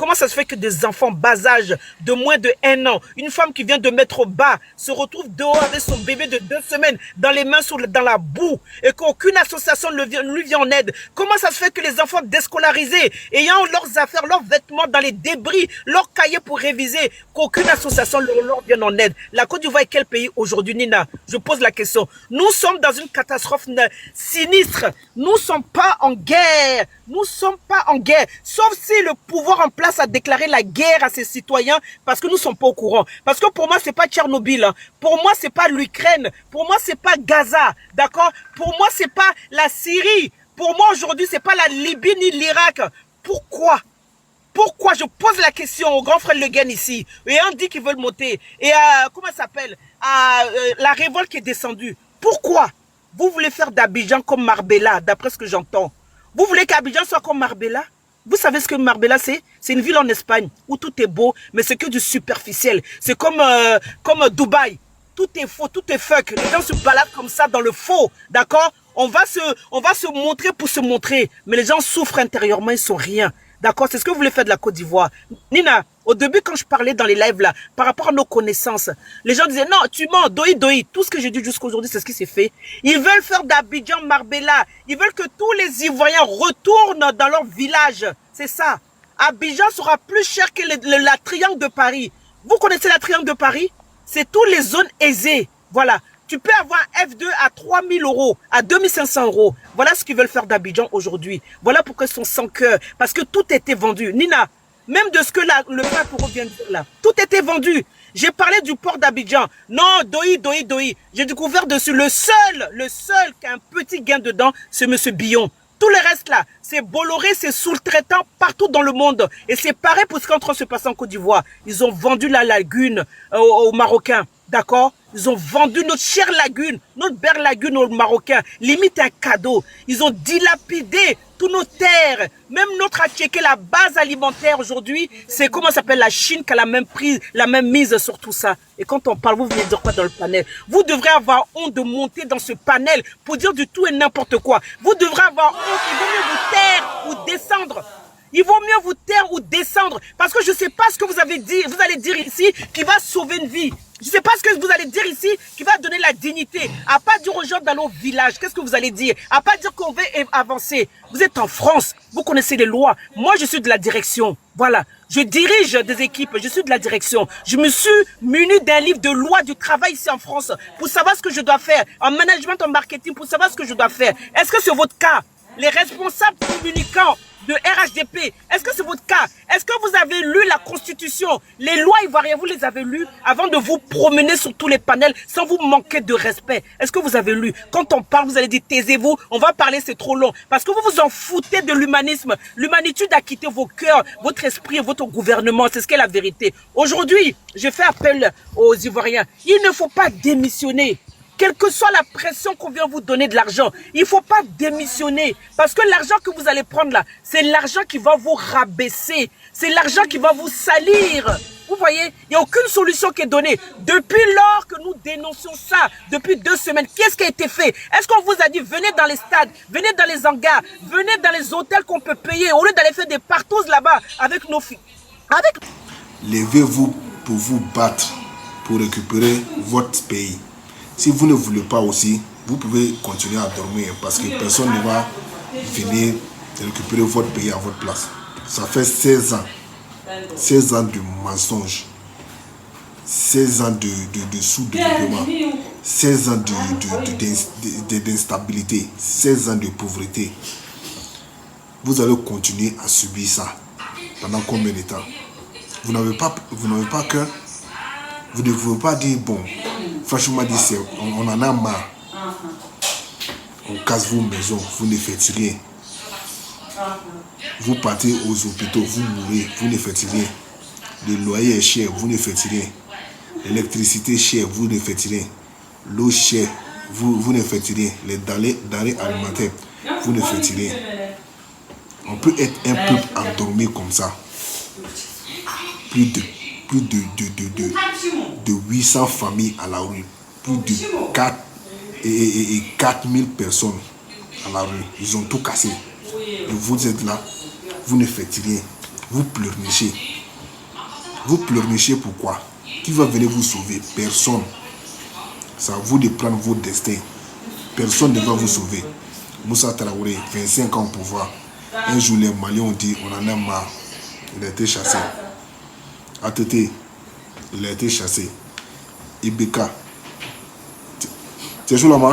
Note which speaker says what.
Speaker 1: Comment ça se fait que des enfants bas âge, de moins de 1 an, une femme qui vient de mettre au bas, se retrouve dehors avec son bébé de 2 semaines dans les mains, dans la boue, et qu'aucune association ne lui vient en aide? Comment ça se fait que les enfants déscolarisés, ayant leurs affaires, leurs vêtements dans les débris, leurs cahiers pour réviser, qu'aucune association leur vienne en aide? La Côte d'Ivoire est quel pays aujourd'hui, Nina? Je pose la question. Nous sommes dans une catastrophe sinistre. Nous ne sommes pas en guerre. Nous ne sommes pas en guerre. Sauf si le pouvoir en place a déclaré la guerre à ses citoyens parce que nous ne sommes pas au courant. Parce que pour moi, ce n'est pas Tchernobyl. Hein. Pour moi, ce n'est pas l'Ukraine. Pour moi, ce n'est pas Gaza. D'accord? Pour moi, ce n'est pas la Syrie. Pour moi, aujourd'hui, ce n'est pas la Libye ni l'Irak. Pourquoi? Pourquoi? Je pose la question au grand frère Le Guen ici. Et on dit qu'ils veulent monter. Et comment ça s'appelle? La révolte qui est descendue. Pourquoi? Vous voulez faire d'Abidjan comme Marbella, d'après ce que j'entends. Vous voulez qu'Abidjan soit comme Marbella? Vous savez ce que Marbella c'est? C'est une ville en Espagne où tout est beau, mais c'est que du superficiel. C'est comme Dubaï. Tout est faux, tout est fuck. Les gens se baladent comme ça dans le faux, d'accord? On va se montrer pour se montrer, mais les gens souffrent intérieurement, ils sont rien. D'accord? C'est ce que vous voulez faire de la Côte d'Ivoire. Nina, au début, quand je parlais dans les lives là, par rapport à nos connaissances, les gens disaient, non, tu mens, doi. Tout ce que j'ai dit jusqu'à aujourd'hui, c'est ce qui s'est fait. Ils veulent faire d'Abidjan Marbella. Ils veulent que tous les Ivoiriens retournent dans leur village. C'est ça. Abidjan sera plus cher que la Triangle de Paris. Vous connaissez la Triangle de Paris? C'est toutes les zones aisées. Voilà. Tu peux avoir un F2 à 3 000 €, à 2 500 €. Voilà ce qu'ils veulent faire d'Abidjan aujourd'hui. Voilà pourquoi ils sont sans cœur. Parce que tout était vendu. Nina, même de ce que le peuple vient de dire là, tout était vendu. J'ai parlé du port d'Abidjan. Non, doi. J'ai découvert dessus le seul qui a un petit gain dedans, c'est M. Billon. Tout le reste là, c'est Bolloré, c'est sous-traitant partout dans le monde. Et c'est pareil pour ce qui est en train de se passer en Côte d'Ivoire. Ils ont vendu la lagune aux Marocains. D'accord? Ils ont vendu notre chère lagune, notre belle lagune aux Marocains. Limite un cadeau. Ils ont dilapidé toutes nos terres. Même notre Atchéké, la base alimentaire aujourd'hui, c'est comment ça s'appelle la Chine qui a la même mise sur tout ça. Et quand on parle, vous venez dire quoi dans le panel? Vous devrez avoir honte de monter dans ce panel pour dire du tout et n'importe quoi. Vous devrez avoir honte. Il vaut mieux vous taire ou descendre. Il vaut mieux vous taire ou descendre. Parce que je ne sais pas ce que vous allez dire ici qui va sauver une vie. Je ne sais pas ce que vous allez dire ici qui va donner la dignité. À pas dire aux gens dans nos villages, qu'est-ce que vous allez dire? À pas dire qu'on veut avancer. Vous êtes en France, vous connaissez les lois. Moi, je suis de la direction. Voilà. Je dirige des équipes, je suis de la direction. Je me suis muni d'un livre de loi du travail ici en France pour savoir ce que je dois faire. En management, en marketing, pour savoir ce que je dois faire. Est-ce que c'est votre cas? Les responsables communicants de RHDP, est-ce que c'est votre cas? Est-ce que vous avez lu la Constitution? Les lois ivoiriennes, vous les avez lues avant de vous promener sur tous les panels sans vous manquer de respect? Est-ce que vous avez lu? Quand on parle, vous allez dire taisez-vous, on va parler, c'est trop long. Parce que vous vous en foutez de l'humanisme. L'humanitude a quitté vos cœurs, votre esprit et votre gouvernement. C'est ce qu'est la vérité. Aujourd'hui, je fais appel aux Ivoiriens. Il ne faut pas démissionner. Quelle que soit la pression qu'on vient vous donner de l'argent, il ne faut pas démissionner. Parce que l'argent que vous allez prendre là, c'est l'argent qui va vous rabaisser. C'est l'argent qui va vous salir. Vous voyez, il n'y a aucune solution qui est donnée. Depuis lors que nous dénonçons ça, depuis 2 semaines, qu'est-ce qui a été fait? Est-ce qu'on vous a dit, venez dans les stades, venez dans les hangars, venez dans les hôtels qu'on peut payer, au lieu d'aller faire des partous là-bas avec nos filles?
Speaker 2: Levez-vous pour vous battre, pour récupérer votre pays. Si vous ne voulez pas aussi, vous pouvez continuer à dormir parce que personne ne va venir récupérer votre pays à votre place. Ça fait 16 ans. 16 ans de mensonge. 16 ans de sous-développement. 16 ans d'instabilité. 16 ans de pauvreté. Vous allez continuer à subir ça. Pendant combien de temps? Vous n'avez pas cœur. Vous ne pouvez pas dire, bon, franchement, on en a marre. On casse vos maisons, vous ne faites rien. Vous partez aux hôpitaux, vous mourrez, vous ne faites rien. Le loyer est cher, vous ne faites rien. L'électricité est chère, vous ne faites rien. L'eau chère, vous ne faites rien. Les denrées alimentaires, vous ne faites rien. On peut être un peuple endormi comme ça. Plus de 800 familles à la rue, plus de 4 000 personnes à la rue. Ils ont tout cassé. Et vous êtes là, vous ne faites rien. vous pleurnichez. Vous pleurnichez pourquoi? Qui va venir vous sauver? Personne. C'est à vous de prendre votre destin. Personne ne va vous sauver. Moussa Traoré, 25 ans au pouvoir. Un jour, les Maliens ont dit, on en a marre. Il a été chassé. ATT, il a été chassé. Ibeka. Tu es sur la main?